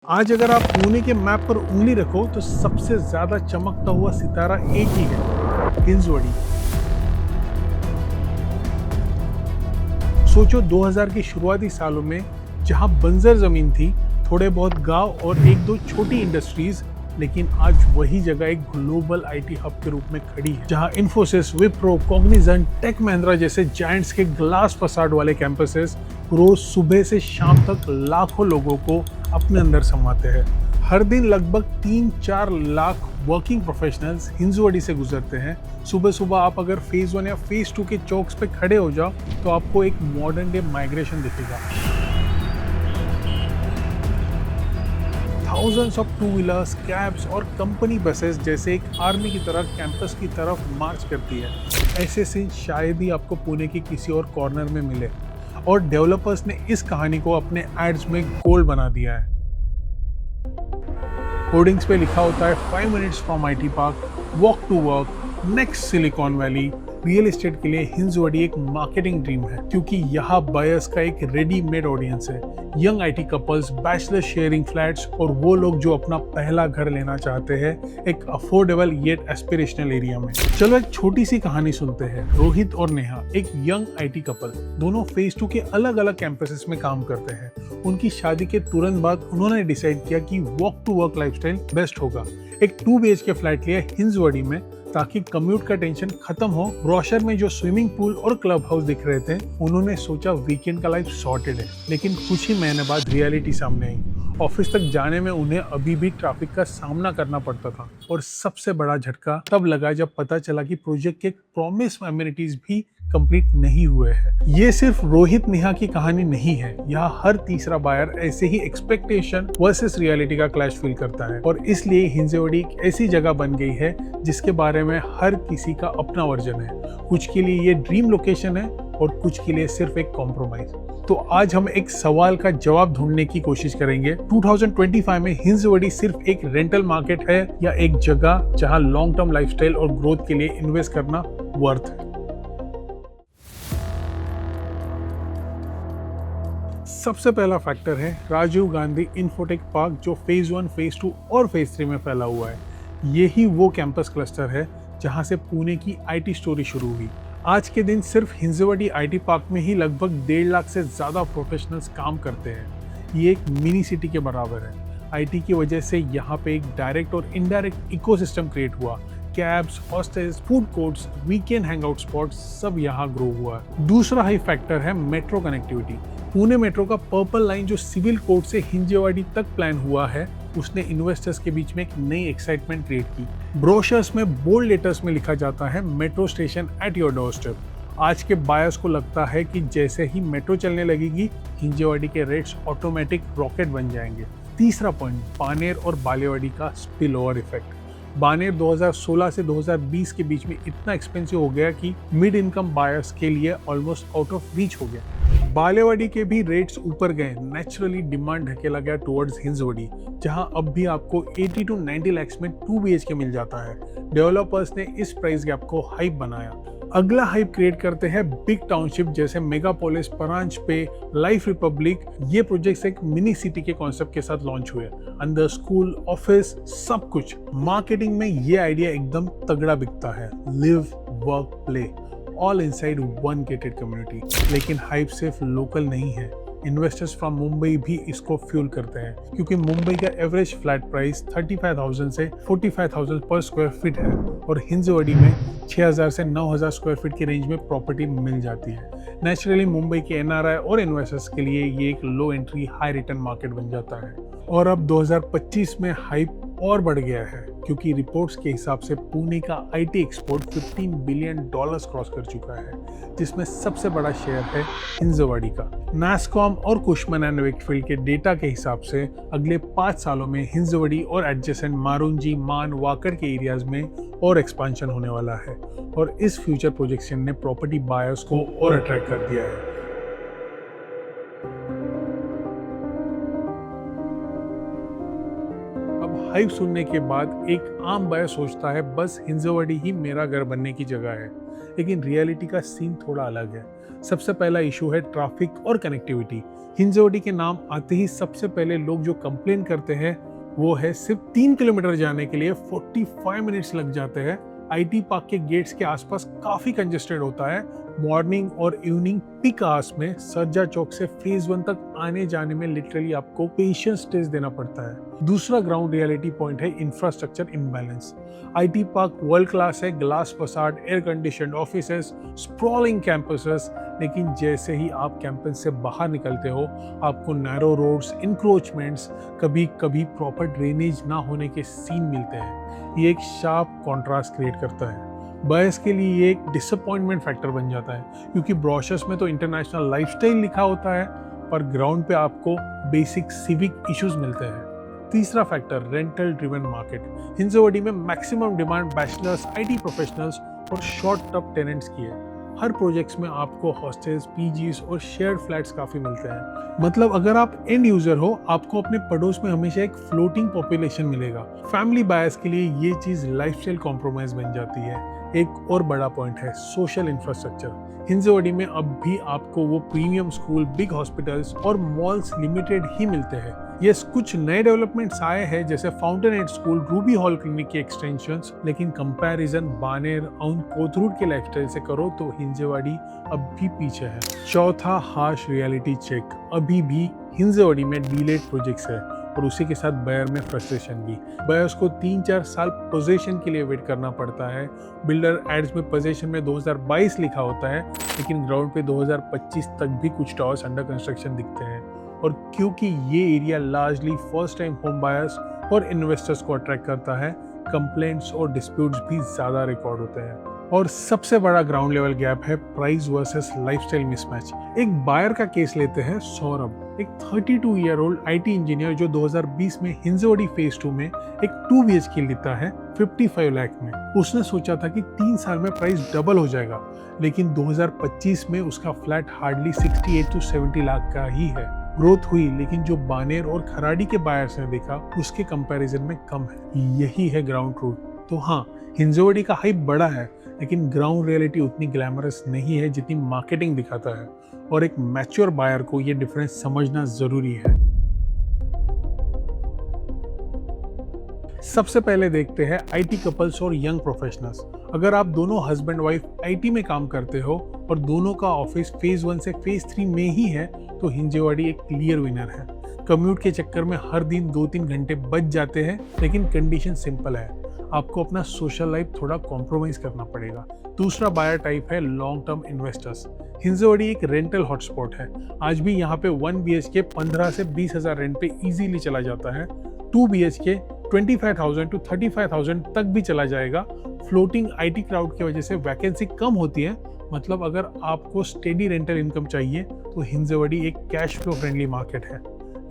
आज अगर आप पुणे के मैप पर उंगली रखो तो सबसे ज्यादा चमकता हुआ सितारा एक ही है, हिंजवड़ी। सोचो 2000 के शुरुआती सालों में जहां बंजर जमीन थी, थोड़े बहुत गांव और एक दो छोटी इंडस्ट्रीज, लेकिन आज वही जगह एक ग्लोबल आईटी हब के रूप में खड़ी है, जहां इन्फोसिस, विप्रो, कॉग्निजेंट, टेक महिंद्रा जैसे जायंट्स के ग्लास फसाड वाले कैंपसेस रोज सुबह से शाम तक लाखों लोगों को अपने अंदर समाते हैं। हर दिन लगभग 3-4 लाख वर्किंग प्रोफेशनल्स हिंजवड़ी से गुजरते हैं। सुबह सुबह आप अगर फेज 1 या फेज 2 के चौक्स पे खड़े हो जाओ तो आपको एक मॉडर्न डे माइग्रेशन दिखेगा। Thousands of two wheelers, cabs और कंपनी बसेस जैसे एक आर्मी की तरह कैंपस की तरफ मार्च करती है। ऐसे सीन शायद ही आपको पुणे के किसी और कॉर्नर में मिले, और डेवलपर्स ने इस कहानी को अपने एड्स में गोल्ड बना दिया है। होर्डिंग्स पे लिखा होता है 5 minutes from IT park, walk to work, next Silicon Valley. Real estate के लिए हिंजवड़ी एक मार्केटिंग ड्रीम है, क्योंकि यहाँ बायर्स का एक रेडीमेड ऑडियंस है। Young IT couples, bachelor sharing flats और वो लोग जो अपना पहला घर लेना चाहते हैं एक अफोर्डेबल येट एस्पिरेशनल एरिया में। चलो एक छोटी सी कहानी सुनते हैं। रोहित और नेहा एक यंग आईटी कपल, दोनों फेज 2 के अलग अलग कैंपसेस में काम करते हैं। उनकी शादी के तुरंत बाद उन्होंने डिसाइड किया कि walk to work lifestyle best होगा। एक 2 BHK फ्लैट लिया हिंजवड़ी में ताकि कम्यूट का टेंशन खत्म हो। ब्रोशर में जो स्विमिंग पूल और क्लब हाउस दिख रहे थे, उन्होंने सोचा वीकेंड का लाइफ सॉर्टेड है। लेकिन कुछ ही महीने बाद रियलिटी सामने आई। ऑफिस तक जाने में उन्हें अभी भी ट्रैफिक का सामना करना पड़ता था, और सबसे बड़ा झटका तब लगा जब पता चला कि प्रोजेक्ट के प्रॉमिस एमिनिटीज भी कंप्लीट नहीं हुए हैं। ये सिर्फ रोहित नेहा की कहानी नहीं है, यहाँ हर तीसरा बायर ऐसे ही एक्सपेक्टेशन वर्सेस रियलिटी का क्लैश फील करता है। और इसलिए हिंजवड़ी एक ऐसी जगह बन गई है जिसके बारे में हर किसी का अपना वर्जन है। कुछ के लिए ये ड्रीम लोकेशन है और कुछ के लिए सिर्फ एक कॉम्प्रोमाइज। तो आज हम एक सवाल का जवाब ढूंढने की कोशिश करेंगे। 2025 में हिंजवड़ी सिर्फ एक रेंटल मार्केट है या एक जगह जहां लॉन्ग टर्म लाइफस्टाइल और ग्रोथ के लिए इन्वेस्ट करना वर्थ है। सबसे पहला फैक्टर है राजीव गांधी इन्फोटेक पार्क, जो फेज 1, फेज 2 और फेज 3 में फैला हुआ है। यही वो कैंपस क्लस्टर है जहां से पुणे की आईटी स्टोरी शुरू हुई। आज के दिन सिर्फ हिंजवड़ी आईटी पार्क में ही लगभग 1.5 लाख से ज्यादा प्रोफेशनल्स काम करते हैं। ये एक मिनी सिटी के बराबर है। आईटी की वजह से यहाँ पे एक डायरेक्ट और इनडायरेक्ट इकोसिस्टम क्रिएट हुआ। Cabs, hostels, food courts, weekend hangout spots सब यहाँ ग्रो हुआ। दूसरा हाई फैक्टर है मेट्रो कनेक्टिविटी। पुणे मेट्रो का पर्पल लाइन जो सिविल कोर्ट से हिंजवड़ी तक प्लान हुआ है, उसने इन्वेस्टर्स के बीच में एक नई एक्साइटमेंट क्रिएट की। ब्रोशर्स में बोल्ड लेटर्स में लिखा जाता है metro station at your doorstep. आज के बायर्स को लगता है कि जैसे ही मेट्रो चलने लगेगी, हिंजवड़ी के रेट्स ऑटोमेटिक रॉकेट बन जाएंगे। तीसरा पॉइंट, बानेर और बालेवाड़ी का स्पिल ओवर इफेक्ट। बानेर 2016 से 2020 के बीच में इतना एक्सपेंसिव हो गया कि मिड इनकम बायर्स के लिए ऑलमोस्ट आउट ऑफ रीच हो गया। बालेवाड़ी के भी रेट्स ऊपर गए। नेचुरली डिमांड ढकेला गया टुवर्ड्स हिंजवड़ी, जहां अब भी आपको 80 to 90 लाख में 2 BHK मिल जाता है। डेवलपर्स ने इस प्राइस गैप को हाइप बनाया। अगला हाइप क्रिएट करते हैं बिग टाउनशिप जैसे मेगापोलिस, परांजपे, लाइफ रिपब्लिक। ये प्रोजेक्ट्स एक मिनी सिटी के कॉन्सेप्ट के साथ लॉन्च हुए। अंदर स्कूल, ऑफिस, सब कुछ। मार्केटिंग में ये आइडिया एकदम तगड़ा बिकता है, live, work, play, all inside one gated community. लेकिन हाइप सिर्फ लोकल नहीं है, इन्वेस्टर्स फ्रॉम मुंबई भी इसको फ्यूल करते हैं, क्योंकि मुंबई का एवरेज फ्लैट प्राइस 35,000 से 45,000 पर स्क्वायर फीट है, और हिंजवड़ी में 6,000 से 9,000 स्क्वायर फीट की रेंज में प्रॉपर्टी मिल जाती है। नेचुरली मुंबई के एनआरआई और इन्वेस्टर्स के लिए ये एक लो एंट्री हाई रिटर्न मार्केट बन जाता है। और अब 2025 में हाइप और बढ़ गया है, क्योंकि रिपोर्ट्स के हिसाब से पुणे का आईटी एक्सपोर्ट $15 बिलियन क्रॉस कर चुका है, जिसमें सबसे बड़ा शेयर है हिंजवड़ी का। नास्कॉम और कुशमन एंड वेकफील्ड के डेटा के हिसाब से अगले 5 सालों में हिंजवड़ी और एडजेसेंट मारुंजी, मान, वाकड़ के एरियाज में और एक्सपांशन होने वाला है, और इस फ्यूचर प्रोजेक्शन ने प्रॉपर्टी बायर्स को और अट्रैक्ट कर दिया है। हाइप सुनने के बाद एक आम बायर सोचता है बस हिंजवड़ी ही मेरा घर बनने की जगह है। लेकिन रियलिटी का सीन थोड़ा अलग है। सबसे पहला इशू है ट्रैफिक और कनेक्टिविटी। हिंजवडी के नाम आते ही सबसे पहले लोग जो कंप्लेन करते हैं वो है सिर्फ 3 किलोमीटर जाने के लिए 45 मिनट्स लग जाते हैं। आईटी पार्क के गेट्स के आसपास काफी कंजेस्टेड होता है। मॉर्निंग और इवनिंग पीक आवर्स में सर्जा चौक से फेज 1 तक आने जाने में लिटरली आपको पेशेंस टेस्ट देना पड़ता है। दूसरा ग्राउंड रियलिटी पॉइंट है infrastructure imbalance. IT park world class है, glass facade, air conditioned offices, sprawling campuses, लेकिन जैसे ही आप कैंपस से बाहर निकलते हो आपको नैरो रोड्स, इंक्रोचमेंट्स, कभी कभी प्रॉपर ड्रेनेज ना होने के सीन मिलते हैं। ये एक शार्प कॉन्ट्रास्ट क्रिएट करता है। बायर्स के लिए ये एक डिसअपॉइंटमेंट फैक्टर बन जाता है क्योंकि ब्रोशर्स में तो इंटरनेशनल लाइफस्टाइल लिखा होता है पर ग्राउंड पे आपको बेसिक सिविक इश्यूज मिलते हैं। तीसरा factor rental driven market. Hinjawadi में maximum demand bachelors, IT professionals और शॉर्ट टर्म टेनेंट्स की है। हर प्रोजेक्ट्स में आपको हॉस्टल्स, पीजीज और शेयर्ड फ्लैट्स काफी मिलते हैं। मतलब अगर आप एंड यूजर हो आपको अपने पड़ोस में हमेशा एक फ्लोटिंग पॉपुलेशन मिलेगा। फैमिली बायर्स के लिए ये चीज लाइफस्टाइल कॉम्प्रोमाइज बन जाती है। एक और बड़ा पॉइंट है सोशल इंफ्रास्ट्रक्चर। हिंजवडी में अब भी आपको वो प्रीमियम स्कूल, बिग हॉस्पिटल्स और मॉल्स लिमिटेड ही मिलते हैं। यस, कुछ नए डेवलपमेंट्स आए हैं जैसे fountain head school, Ruby hall clinic के एक्सटेंशंस, लेकिन कंपैरिजन बानेर और कोथरूड के लाइफस्टाइल से करो तो हिंजवडी अब भी पीछे है। चौथा हार्श रियलिटी चेक। अभी भी हिंजवडी में डिलेड प्रोजेक्ट्स है और उसी के साथ बायर में फ्रस्ट्रेशन भी। बायर्स को 3-4 साल पोजीशन के लिए वेट करना पड़ता है। बिल्डर एड्स में पोजीशन में 2022 लिखा होता है लेकिन ग्राउंड पे 2025 तक भी कुछ टावर्स अंडर कंस्ट्रक्शन दिखते हैं। और क्योंकि ये area largely first time home buyers और इन्वेस्टर्स को अट्रैक्ट करता है, कंप्लेंट्स और डिस्प्यूट्स भी ज़्यादा रिकॉर्ड होते हैं। और सबसे बड़ा ग्राउंड लेवल गैप है प्राइस वर्सेस लाइफस्टाइल मिसमैच। एक बायर का केस लेते हैं सौरभ, एक 32 ईयर ओल्ड आईटी इंजीनियर जो 2020 में हिंजवडी फेज 2 में एक 2 BHK लेता है 55 लाख में। उसने सोचा था कि 3 साल में प्राइस डबल हो जाएगा, लेकिन 2025 में उसका फ्लैट हार्डली 68 to 70 लाख का ही है। ग्रोथ हुई लेकिन जो बानेर और खराड़ी के बायर्स ने देखा उसके कंपैरिजन में कम है। यही है ग्राउंड ट्रूथ। तो हाँ, हिंजवडी का हाइप बड़ा है लेकिन ग्राउंड रियलिटी उतनी ग्लैमरस नहीं है जितनी मार्केटिंग दिखाता है और एक मैच्योर बायर को ये डिफरेंस समझना जरूरी है। सबसे पहले देखते हैं आईटी कपल्स और यंग प्रोफेशनल्स। अगर आप दोनों हस्बैंड वाइफ आईटी में काम करते हो और दोनों का ऑफिस फेज 1 से फेज 3 में ही है तो हिंजवडी एक क्लियर विनर है। कम्यूट के चक्कर में हर दिन 2-3 घंटे बच जाते हैं लेकिन कंडीशन सिंपल है, आपको अपना सोशल लाइफ थोड़ा कॉम्प्रोमाइज करना पड़ेगा। दूसरा बायर टाइप है लॉन्ग टर्म इन्वेस्टर्स। हिंजवडी एक रेंटल हॉटस्पॉट है। आज भी यहाँ पे 1 BHK 15 से 20,000 रेंट पे इजीली चला जाता है। 2 BHK 25,000 to 35,000 तक भी चला जाएगा। फ्लोटिंग आईटी क्राउड की वजह से वैकेंसी कम होती है। मतलब अगर आपको स्टेडी रेंटल इनकम चाहिए तो हिंजवडी एक कैश फ्लो फ्रेंडली मार्केट है,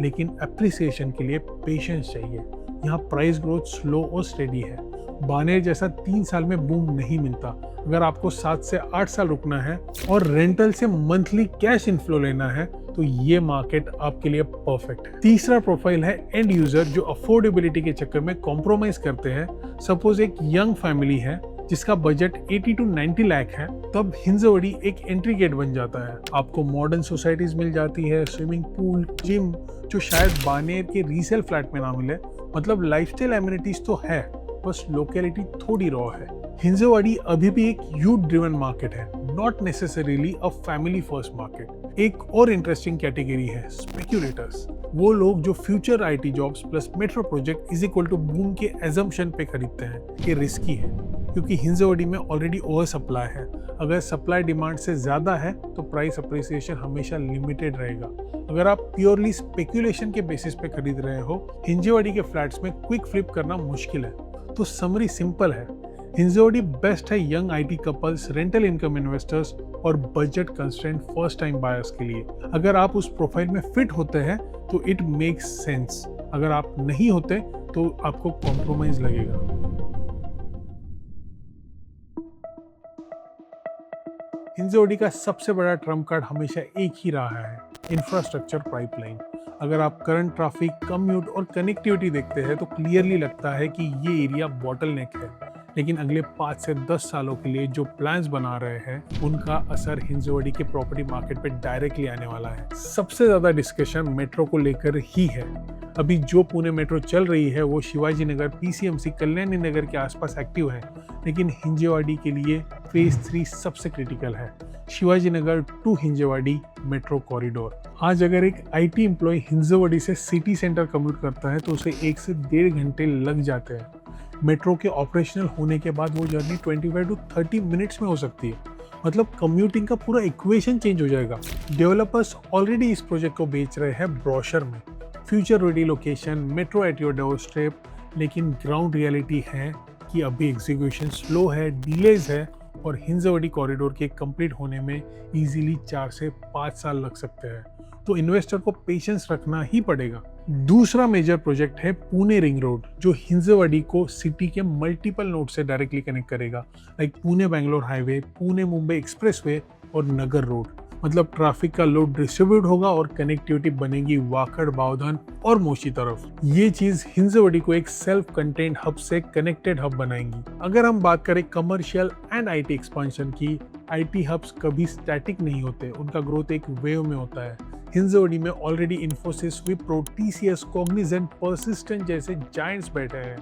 लेकिन एप्रिसिएशन के लिए पेशेंस चाहिए। यहाँ प्राइस ग्रोथ स्लो और स्टेडी है। बानेर जैसा 3 साल में बूम नहीं मिलता। अगर आपको 7 से 8 साल रुकना है और रेंटल से मंथली कैश इनफ्लो लेना है तो ये मार्केट आपके लिए परफेक्ट है। तीसरा प्रोफाइल है एंड यूजर जो अफोर्डेबिलिटी के चक्कर में कॉम्प्रोमाइज करते हैं। सपोज एक यंग फैमिली है जिसका बजट 80 to 90 लाख है, तब हिंजवडी एक एंट्री गेट बन जाता है। आपको मॉडर्न सोसाइटीज मिल जाती है, स्विमिंग पूल, जिम, जो शायद बानेर के रीसेल फ्लैट में ना मिले। मतलब लाइफस्टाइल एमिनिटीज तो है, बस लोकेलिटी थोड़ी रॉ है। हिंजवडी अभी भी एक यूथ ड्रिवन मार्केट है, not necessarily a family first market. एक और इंटरेस्टिंग कैटेगरी है स्पेक्यूलेटर्स। वो लोग जो future IT jobs plus metro project is equal to boom के एजम्पशन पे खरीदते हैं। ये रिस्की है क्योंकि हिंजवडी में ऑलरेडी ओवर सप्लाई है। अगर सप्लाई डिमांड से ज्यादा है तो प्राइस अप्रिसिएशन हमेशा लिमिटेड रहेगा। अगर आप प्योरली स्पेक्यूलेशन के बेसिस पे खरीद रहे हो, हिंजवडी के फ्लैट्स में क्विक फ्लिप करना मुश्किल है। तो समरी सिंपल है, हिंजवडी बेस्ट है young IT couples, rental income investors और budget constraint first time buyers के लिए। अगर आप उस प्रोफाइल में फिट होते हैं तो इट मेक्स सेंस। अगर आप नहीं होते तो आपको कॉम्प्रोमाइज लगेगा। हिंजवडी का सबसे बड़ा ट्रम्प कार्ड हमेशा एक ही रहा है, इंफ्रास्ट्रक्चर पाइपलाइन। अगर आप करंट ट्रैफिक, कम्यूट और कनेक्टिविटी देखते हैं तो क्लियरली लगता है कि ये एरिया बॉटलनेक है। लेकिन अगले 5 से 10 सालों के लिए जो प्लान्स बना रहे हैं उनका असर हिंजवडी के प्रॉपर्टी मार्केट पे डायरेक्टली आने वाला है। सबसे ज्यादा डिस्कशन मेट्रो को लेकर ही है। अभी जो पुणे मेट्रो चल रही है वो शिवाजी नगर, पीसीएमसी, कल्याणी नगर के आसपास एक्टिव है, लेकिन हिंजवाड़ी के लिए फेज 3 सबसे क्रिटिकल है, Shivaji Nagar to Hinjawadi metro corridor. आज अगर एक आईटी एम्प्लॉय हिंजवाड़ी से सिटी सेंटर कम्यूट करता है तो उसे 1 से 1.5 घंटे लग जाते हैं। मेट्रो के ऑपरेशनल होने के बाद वो जर्नी 25 to 30 मिनट्स में हो सकती है। मतलब कम्यूटिंग का पूरा इक्वेशन चेंज हो जाएगा। डेवलपर्स ऑलरेडी इस प्रोजेक्ट को बेच रहे हैं ब्रोशर में, future ready location, metro at your doorstep, लेकिन ग्राउंड रियलिटी है कि अभी एग्जीक्यूशन स्लो है, डिलेज है और हिंजवडी कॉरिडोर के कंप्लीट होने में इजीली 4 से 5 साल लग सकते हैं। तो इन्वेस्टर को पेशेंस रखना ही पड़ेगा। दूसरा मेजर प्रोजेक्ट है पुणे रिंग रोड, जो हिंजवडी को सिटी के मल्टीपल नोड से डायरेक्टली कनेक्ट करेगा, like Pune Bangalore highway, Pune Mumbai expressway और नगर रोड। मतलब ट्रैफिक का लोड डिस्ट्रीब्यूट होगा और कनेक्टिविटी बनेगी वाकड़, बावधन और मोशी तरफ। ये चीज हिंजवडी को एक सेल्फ कंटेन्ड हब से कनेक्टेड हब बनाएंगी। अगर हम बात करें कमर्शियल एंड आईटी एक्सपेंशन की, आईटी हब्स कभी स्टैटिक नहीं होते, उनका ग्रोथ एक वेव में होता है। हिंजवडी में already Infosys, Wipro, TCS, Cognizant, persistent जैसे जायंट्स बैठे हैं,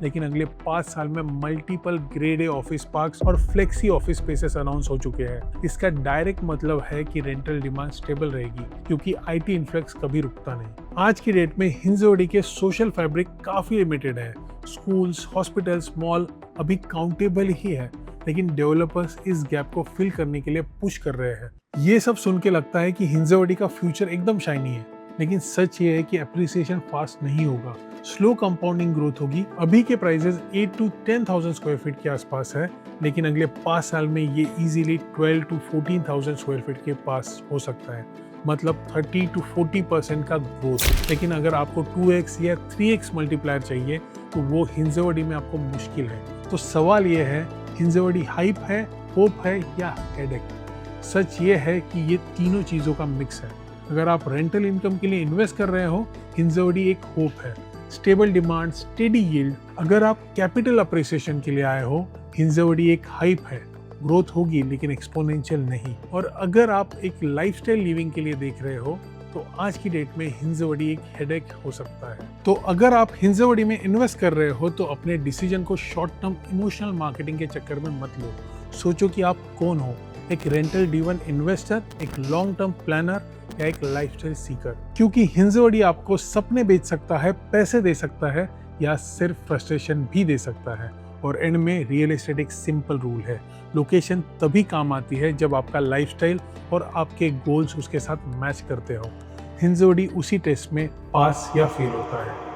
लेकिन अगले 5 साल में multiple grade A office parks और फ्लेक्सी ऑफिस स्पेसेस अनाउंस हो चुके हैं। इसका डायरेक्ट मतलब है कि रेंटल डिमांड स्टेबल रहेगी, क्योंकि आईटी इन्फ्लक्स कभी रुकता नहीं। आज की डेट में हिंजवडी के सोशल फैब्रिक काफी लिमिटेड है। स्कूल्स, हॉस्पिटल्स, मॉल अभी काउंटेबल ही है, लेकिन डेवलपर्स इस गैप को फिल करने के लिए पुश कर रहे हैं। ये सब सुन के लगता है कि हिंजवडी का फ्यूचर एकदम शाइनी है, लेकिन सच ये है कि एप्रिसिएशन फास्ट नहीं होगा, स्लो कंपाउंडिंग ग्रोथ होगी। अभी के प्राइसेस 8 to 10,000 स्क्वायर फीट के आसपास है, लेकिन अगले 5 साल में ये इजीली 12 to 14,000 स्क्वायर फीट के पास हो सकता है। मतलब 30 to 40% का ग्रोथ। लेकिन अगर आपको 2x या 3x मल्टीप्लायर चाहिए तो वो हिंजवडी में आपको मुश्किल है। तो सवाल ये है, हिंजवडी हाइप है, होप है या हेडेक? सच ये है कि ये तीनों चीजों का मिक्स है। अगर आप रेंटल इनकम के लिए इन्वेस्ट कर रहे हो, हिंजवडी एक होप है, स्टेबल डिमांड, स्टेडी यील्ड। अगर आप कैपिटल अप्रिसिएशन के लिए आए हो, हिंजवडी एक हाइप है, ग्रोथ होगी लेकिन एक्सपोनेंशियल नहीं। और अगर आप एक लाइफस्टाइल लिविंग के लिए देख रहे हो तो आज की डेट में हिंजवडी एक हेडेक हो सकता है। तो अगर आप हिंजवडी में इन्वेस्ट कर रहे हो तो अपने डिसीजन को शॉर्ट टर्म इमोशनल मार्केटिंग के चक्कर में मत लो। सोचो कि आप कौन हो, एक रेंटल ड्रिवन इन्वेस्टर, एक लॉन्ग टर्म प्लानर या एक लाइफस्टाइल सीकर। क्योंकि हिंजवडी आपको सपने बेच सकता है, पैसे दे सकता है या सिर्फ फ्रस्ट्रेशन भी दे सकता है। और एंड में रियल एस्टेट एक सिंपल रूल है, लोकेशन तभी काम आती है जब आपका लाइफस्टाइल और आपके गोल्स उसके साथ मैच करते हो। हिंजवडी उसी टेस्ट में पास या फेल होता है।